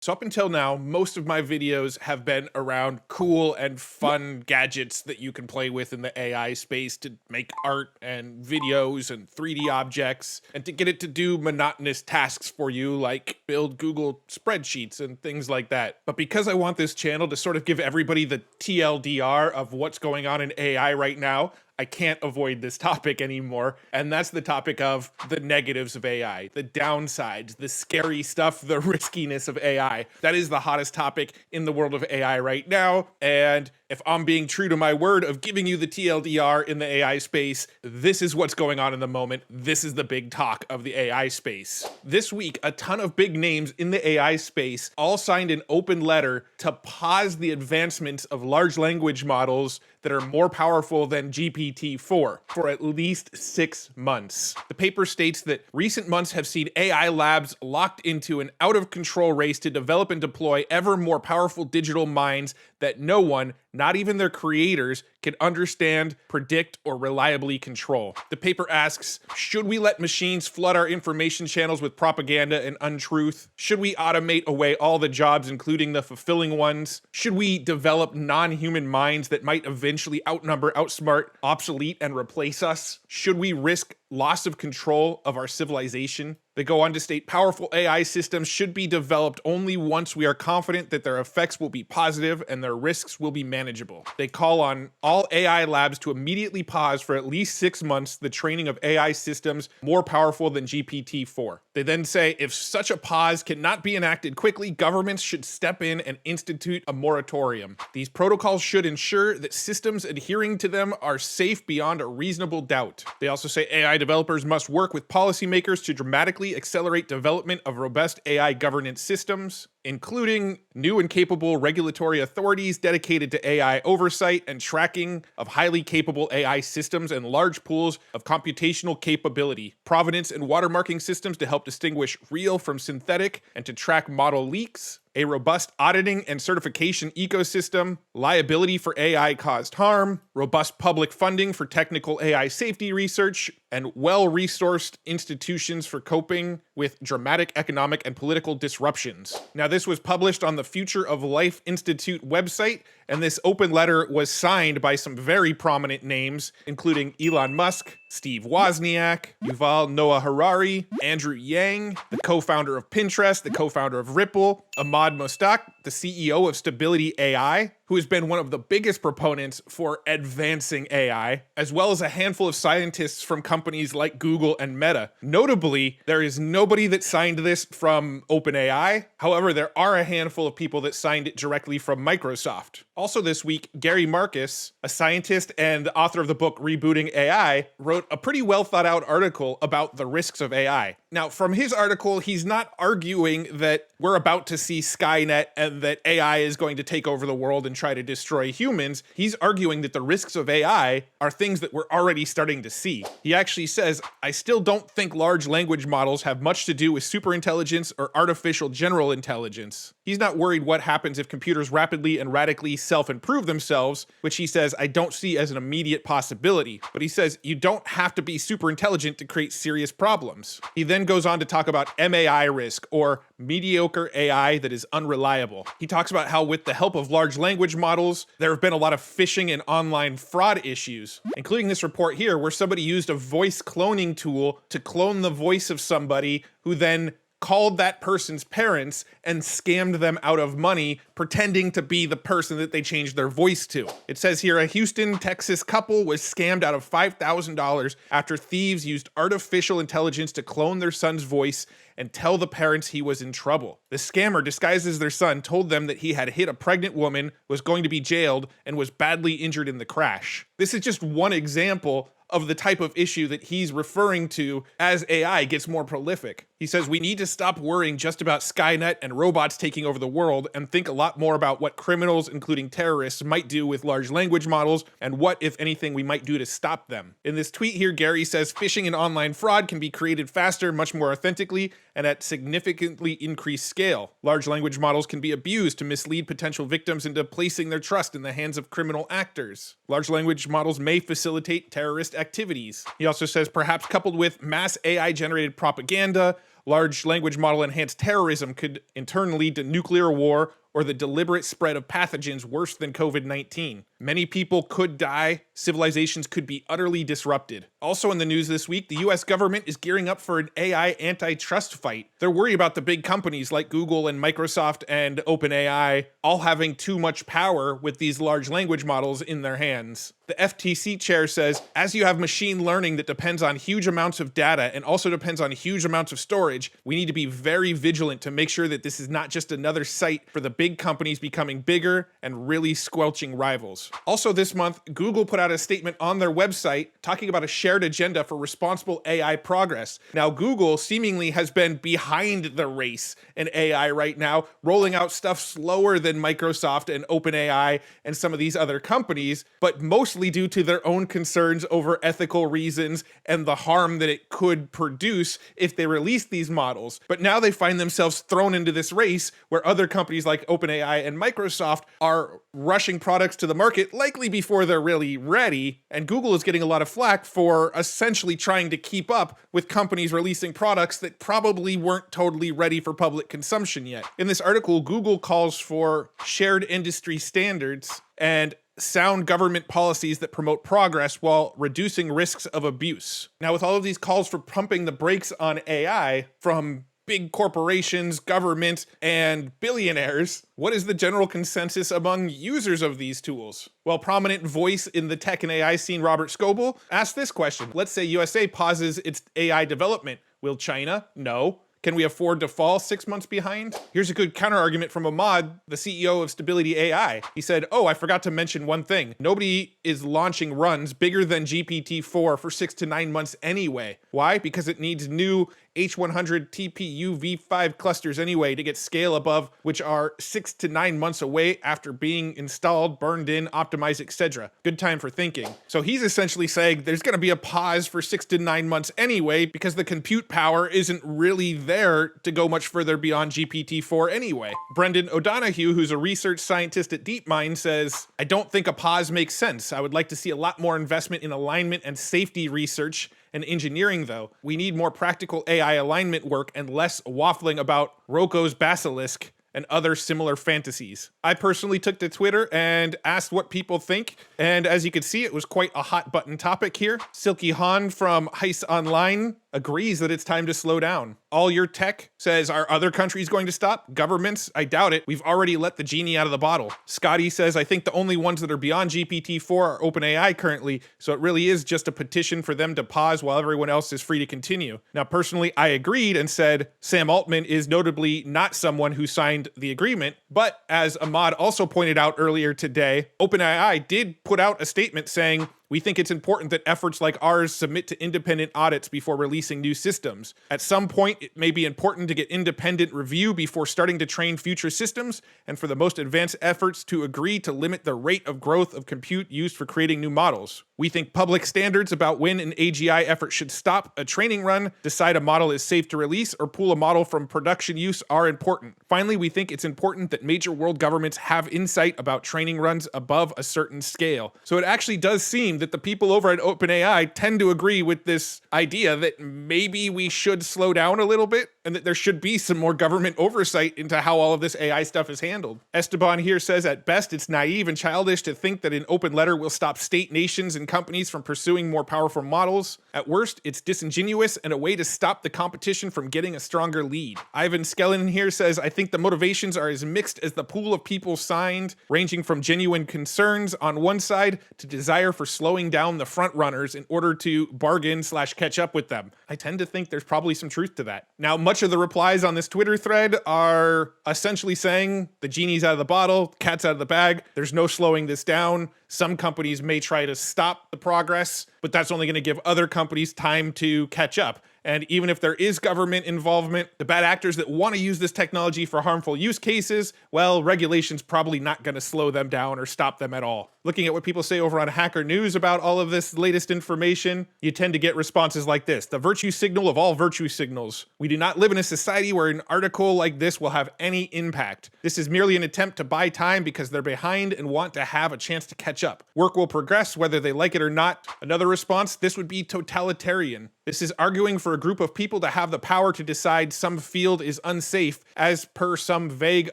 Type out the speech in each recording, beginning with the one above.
So up until now, most of my videos have been around cool and fun gadgets that you can play with in the AI space to make art and videos and 3D objects and to get it to do monotonous tasks for you like build Google spreadsheets and things like that. But because I want this channel to sort of give everybody the TLDR of what's going on in AI right now, I can't avoid this topic anymore, and that's the topic of the negatives of AI, the downsides, the scary stuff, the riskiness of AI. That is the hottest topic in the world of AI right now, and if I'm being true to my word of giving you the TLDR in the AI space, this is what's going on in the moment. This is the big talk of the AI space. This week, a ton of big names in the AI space all signed an open letter to pause the advancements of large language models that are more powerful than GPT-4 for at least 6 months. The paper states that recent months have seen AI labs locked into an out-of-control race to develop and deploy ever more powerful digital minds that no one, not even their creators, can understand, predict, or reliably control. The paper asks, should we let machines flood our information channels with propaganda and untruth? Should we automate away all the jobs, including the fulfilling ones? Should we develop non-human minds that might eventually outnumber, outsmart, obsolete, and replace us? Should we risk loss of control of our civilization? They go on to state powerful AI systems should be developed only once we are confident that their effects will be positive and their risks will be manageable. They call on all AI labs to immediately pause for at least 6 months the training of AI systems more powerful than GPT-4. They then say if such a pause cannot be enacted quickly, governments should step in and institute a moratorium. These protocols should ensure that systems adhering to them are safe beyond a reasonable doubt. They also say AI developers must work with policymakers to dramatically accelerate development of robust AI governance systems, including new and capable regulatory authorities dedicated to AI oversight and tracking of highly capable AI systems and large pools of computational capability, provenance and watermarking systems to help distinguish real from synthetic and to track model leaks, a robust auditing and certification ecosystem, liability for AI-caused harm, robust public funding for technical AI safety research, and well-resourced institutions for coping with dramatic economic and political disruptions. Now, this was published on the Future of Life Institute website, and this open letter was signed by some very prominent names, including Elon Musk, Steve Wozniak, Yuval Noah Harari, Andrew Yang, the co-founder of Pinterest, the co-founder of Ripple, Ahmad Mostak, the CEO of Stability AI, who has been one of the biggest proponents for advancing AI, as well as a handful of scientists from companies like Google and Meta. Notably, there is nobody that signed this from OpenAI. However, there are a handful of people that signed it directly from Microsoft. Also this week, Gary Marcus, a scientist and author of the book Rebooting AI, wrote a pretty well thought out article about the risks of AI. Now, from his article, he's not arguing that we're about to see Skynet and that AI is going to take over the world and try to destroy humans. He's arguing that the risks of AI are things that we're already starting to see. He actually says, I still don't think large language models have much to do with superintelligence or artificial general intelligence. He's not worried what happens if computers rapidly and radically self-improve themselves, which he says I don't see as an immediate possibility. But he says you don't have to be super intelligent to create serious problems. He then goes on to talk about MAI risk, or mediocre AI that is unreliable. He talks about how with the help of large language models, there have been a lot of phishing and online fraud issues, including this report here where somebody used a voice cloning tool to clone the voice of somebody who then called that person's parents and scammed them out of money, pretending to be the person that they changed their voice to. It says here, a Houston, Texas couple was scammed out of $5,000 after thieves used artificial intelligence to clone their son's voice and tell the parents he was in trouble. The scammer, disguised as their son, told them that he had hit a pregnant woman, was going to be jailed, and was badly injured in the crash. This is just one example of the type of issue that he's referring to as AI gets more prolific. He says we need to stop worrying just about Skynet and robots taking over the world and think a lot more about what criminals, including terrorists, might do with large language models and what, if anything, we might do to stop them. In this tweet here, Gary says phishing and online fraud can be created faster, much more authentically, and at significantly increased scale. Large language models can be abused to mislead potential victims into placing their trust in the hands of criminal actors. Large language models may facilitate terrorist activities. He also says perhaps coupled with mass AI-generated propaganda, large language model enhanced terrorism could in turn lead to nuclear war or the deliberate spread of pathogens worse than COVID-19. Many people could die, civilizations could be utterly disrupted. Also in the news this week, the US government is gearing up for an AI antitrust fight. They're worried about the big companies like Google and Microsoft and OpenAI all having too much power with these large language models in their hands. The FTC chair says, as you have machine learning that depends on huge amounts of data and also depends on huge amounts of storage, we need to be very vigilant to make sure that this is not just another site for the big companies becoming bigger and really squelching rivals. Also this month, Google put out a statement on their website talking about a shared agenda for responsible AI progress. Now, Google seemingly has been behind the race in AI right now, rolling out stuff slower than Microsoft and OpenAI and some of these other companies, but mostly due to their own concerns over ethical reasons and the harm that it could produce if they release these models. But now they find themselves thrown into this race where other companies like OpenAI and Microsoft are rushing products to the market, likely before they're really ready, and Google is getting a lot of flack for essentially trying to keep up with companies releasing products that probably weren't totally ready for public consumption yet. In this article, Google calls for shared industry standards and sound government policies that promote progress while reducing risks of abuse. Now, with all of these calls for pumping the brakes on AI from big corporations, government, and billionaires, what is the general consensus among users of these tools? Well, prominent voice in the tech and AI scene, Robert Scoble, asked this question. Let's say USA pauses its AI development. Will China? No. Can we afford to fall 6 months behind? Here's a good counterargument from Ahmad, the CEO of Stability AI. He said, oh, I forgot to mention one thing. Nobody is launching runs bigger than GPT-4 for 6 to 9 months anyway. Why? Because it needs new H100 TPU v5 clusters anyway to get scale above, which are 6 to 9 months away after being installed, burned in, optimized, etc. Good time for thinking. So he's essentially saying there's going to be a pause for 6 to 9 months anyway because the compute power isn't really there to go much further beyond GPT-4 anyway. Brendan O'Donoghue, who's a research scientist at DeepMind, says, I don't think a pause makes sense. I would like to see a lot more investment in alignment and safety research and engineering, though. We need more practical AI alignment work and less waffling about Rocco's basilisk and other similar fantasies. I personally took to Twitter and asked what people think, and as you can see, it was quite a hot button topic here. Silky Han from Heist Online agrees that it's time to slow down. All Your Tech says, are other countries going to stop? Governments? I doubt it. We've already let the genie out of the bottle. Scotty says, I think the only ones that are beyond GPT-4 are OpenAI currently, so it really is just a petition for them to pause while everyone else is free to continue. Now, personally, I agreed and said, Sam Altman is notably not someone who signed the agreement, but as Ahmad also pointed out earlier today, OpenAI did put out a statement saying, we think it's important that efforts like ours submit to independent audits before releasing new systems. At some point, it may be important to get independent review before starting to train future systems, and for the most advanced efforts to agree to limit the rate of growth of compute used for creating new models. We think public standards about when an AGI effort should stop a training run, decide a model is safe to release, or pull a model from production use are important. Finally, we think it's important that major world governments have insight about training runs above a certain scale. So it actually does seem that the people over at OpenAI tend to agree with this idea that maybe we should slow down a little bit and that there should be some more government oversight into how all of this AI stuff is handled. Esteban here says, at best, it's naive and childish to think that an open letter will stop state nations and companies from pursuing more powerful models. At worst, it's disingenuous and a way to stop the competition from getting a stronger lead. Ivan Skellin here says, I think the motivations are as mixed as the pool of people signed, ranging from genuine concerns on one side to desire for slowing down the front runners in order to bargain/catch up with them. I tend to think there's probably some truth to that. Now, much of the replies on this Twitter thread are essentially saying the genie's out of the bottle, cat's out of the bag, there's no slowing this down. Some companies may try to stop the progress, but that's only going to give other companies time to catch up. And even if there is government involvement, the bad actors that want to use this technology for harmful use cases, well, regulation's probably not going to slow them down or stop them at all. looking at what people say over on Hacker News about all of this latest information, you tend to get responses like this: the virtue signal of all virtue signals. We do not live in a society where an article like this will have any impact. This is merely an attempt to buy time because they're behind and want to have a chance to catch up. Work will progress whether they like it or not. Another response: this would be totalitarian. This is arguing for a group of people to have the power to decide some field is unsafe as per some vague,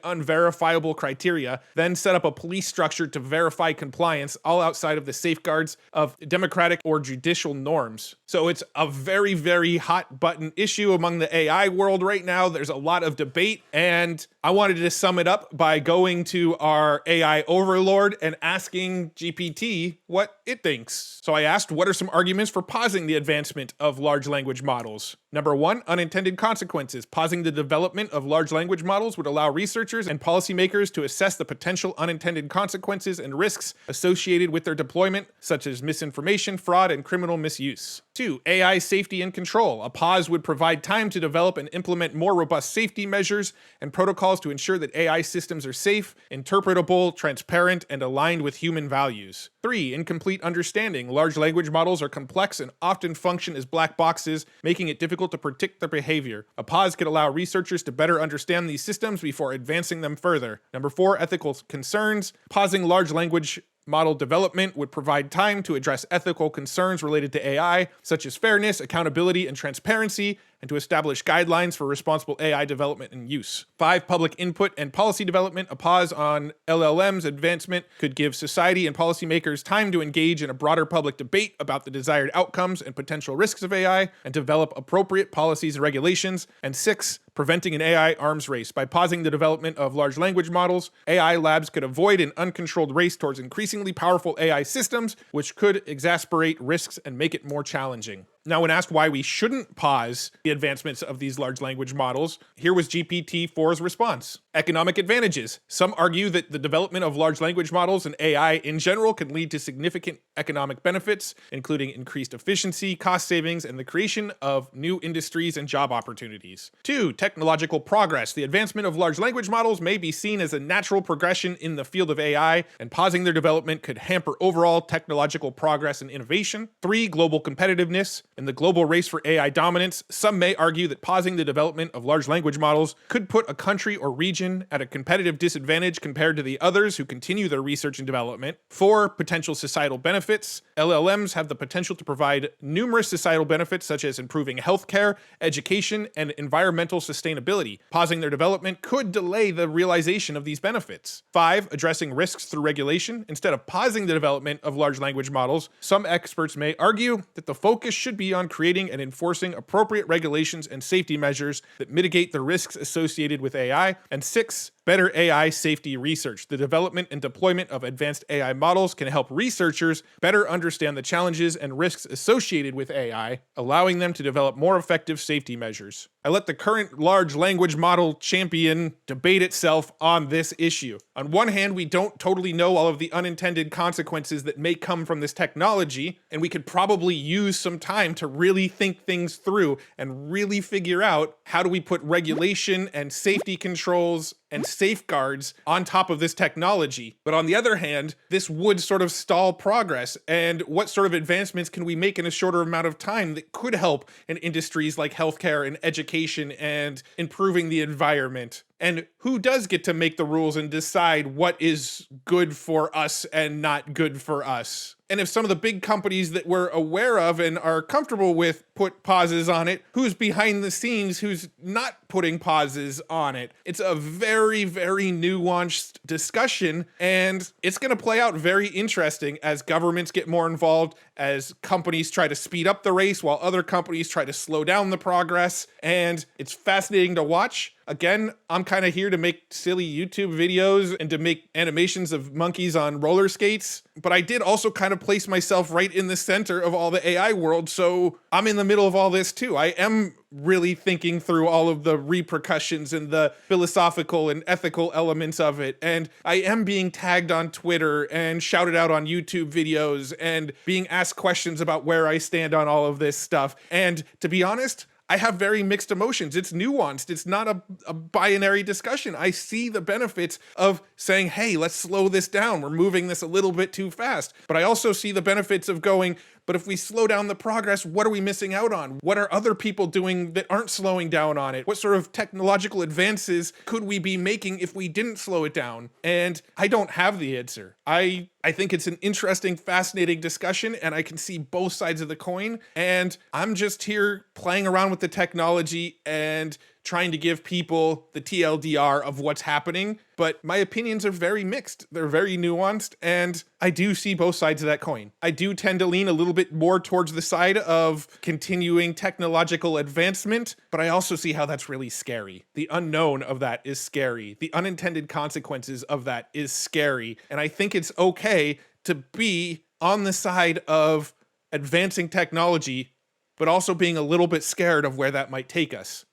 unverifiable criteria, then set up a police structure to verify compliance, all outside of the safeguards of democratic or judicial norms. So it's a very, very hot button issue among the AI world right now. There's a lot of debate, and I wanted to sum it up by going to our AI overlord and asking GPT what it thinks. So I asked, what are some arguments for pausing the advancement of large language models? Number one, unintended consequences. Pausing the development of large language models would allow researchers and policymakers to assess the potential unintended consequences and risks associated with their deployment, such as misinformation, fraud, and criminal misuse. 2. AI safety and control. A pause would provide time to develop and implement more robust safety measures and protocols to ensure that AI systems are safe, interpretable, transparent, and aligned with human values. 3. Incomplete understanding. Large language models are complex and often function as black boxes, making it difficult to predict their behavior. A pause could allow researchers to better understand these systems before advancing them further. Number 4. Ethical concerns. Pausing large language model development would provide time to address ethical concerns related to AI, such as fairness, accountability, and transparency, and to establish guidelines for responsible AI development and use. 5. Public input and policy development. A pause on LLM's advancement could give society and policymakers time to engage in a broader public debate about the desired outcomes and potential risks of AI, and develop appropriate policies and regulations. And 6. Preventing an AI arms race. By pausing the development of large language models, AI labs could avoid an uncontrolled race towards increasingly powerful AI systems, which could exacerbate risks and make it more challenging. Now, when asked why we shouldn't pause the advancements of these large language models, here was GPT-4's response. Economic advantages. Some argue that the development of large language models and AI in general can lead to significant economic benefits, including increased efficiency, cost savings, and the creation of new industries and job opportunities. 2. Technological progress. The advancement of large language models may be seen as a natural progression in the field of AI, and pausing their development could hamper overall technological progress and innovation. 3. Global competitiveness. In the global race for AI dominance, some may argue that pausing the development of large language models could put a country or region at a competitive disadvantage compared to the others who continue their research and development. 4. Potential societal benefits. LLMs have the potential to provide numerous societal benefits, such as improving healthcare, education, and environmental sustainability. Pausing their development could delay the realization of these benefits. 5. Addressing risks through regulation. Instead of pausing the development of large language models, some experts may argue that the focus should be on creating and enforcing appropriate regulations and safety measures that mitigate the risks associated with AI. And 6. Better AI safety research. The development and deployment of advanced AI models can help researchers better understand the challenges and risks associated with AI, allowing them to develop more effective safety measures. I let the current large language model champion debate itself on this issue. On one hand, we don't totally know all of the unintended consequences that may come from this technology, and we could probably use some time to really think things through and really figure out how do we put regulation and safety controls and safeguards on top of this technology. But on the other hand, this would sort of stall progress. And what sort of advancements can we make in a shorter amount of time that could help in industries like healthcare and education and improving the environment? And who does get to make the rules and decide what is good for us and not good for us? And if some of the big companies that we're aware of and are comfortable with put pauses on it, who's behind the scenes, who's not putting pauses on it? It's a very, very nuanced discussion, and it's going to play out very interesting as governments get more involved, as companies try to speed up the race while other companies try to slow down the progress. And it's fascinating to watch. Again, I'm kind of here to make silly YouTube videos and to make animations of monkeys on roller skates, but I did also kind of place myself right in the center of all the AI world, so I'm in the middle of all this too. I am really thinking through all of the repercussions and the philosophical and ethical elements of it, and I am being tagged on Twitter and shouted out on YouTube videos and being asked questions about where I stand on all of this stuff. And to be honest, I have very mixed emotions. It's nuanced. It's not a binary discussion. I see the benefits of saying, hey, let's slow this down. We're moving this a little bit too fast. But I also see the benefits of going, but if we slow down the progress, what are we missing out on? What are other people doing that aren't slowing down on it? What sort of technological advances could we be making if we didn't slow it down? And I don't have the answer. I think it's an interesting, fascinating discussion, and I can see both sides of the coin. And I'm just here playing around with the technology and trying to give people the TLDR of what's happening. But my opinions are very mixed. They're very nuanced, and I do see both sides of that coin. I do tend to lean a little bit more towards the side of continuing technological advancement, but I also see how that's really scary. The unknown of that is scary. The unintended consequences of that is scary. And I think it's okay to be on the side of advancing technology, but also being a little bit scared of where that might take us.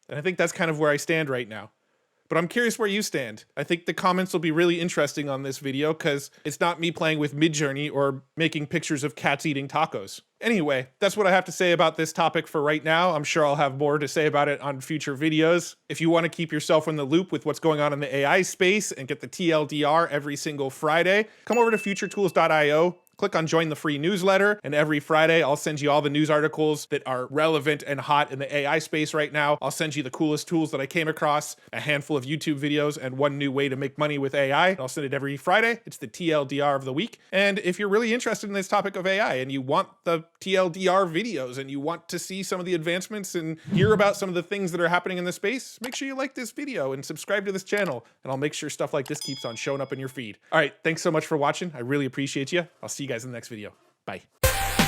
And I think that's kind of where I stand right now. But I'm curious where you stand. I think the comments will be really interesting on this video because it's not me playing with Midjourney or making pictures of cats eating tacos. Anyway, that's what I have to say about this topic for right now. I'm sure I'll have more to say about it on future videos. If you want to keep yourself in the loop with what's going on in the AI space and get the TLDR every single Friday, come over to futuretools.io. Click on join the free newsletter, and every Friday I'll send you all the news articles that are relevant and hot in the AI space right now. I'll send you the coolest tools that I came across, a handful of YouTube videos, and one new way to make money with AI. I'll send it every Friday. It's the TLDR of the week. And if you're really interested in this topic of AI and you want the TLDR videos and you want to see some of the advancements and hear about some of the things that are happening in the space, make sure you like this video and subscribe to this channel, and I'll make sure stuff like this keeps on showing up in your feed. All right, thanks so much for watching. I really appreciate you. I'll see you guys in the next video. Bye.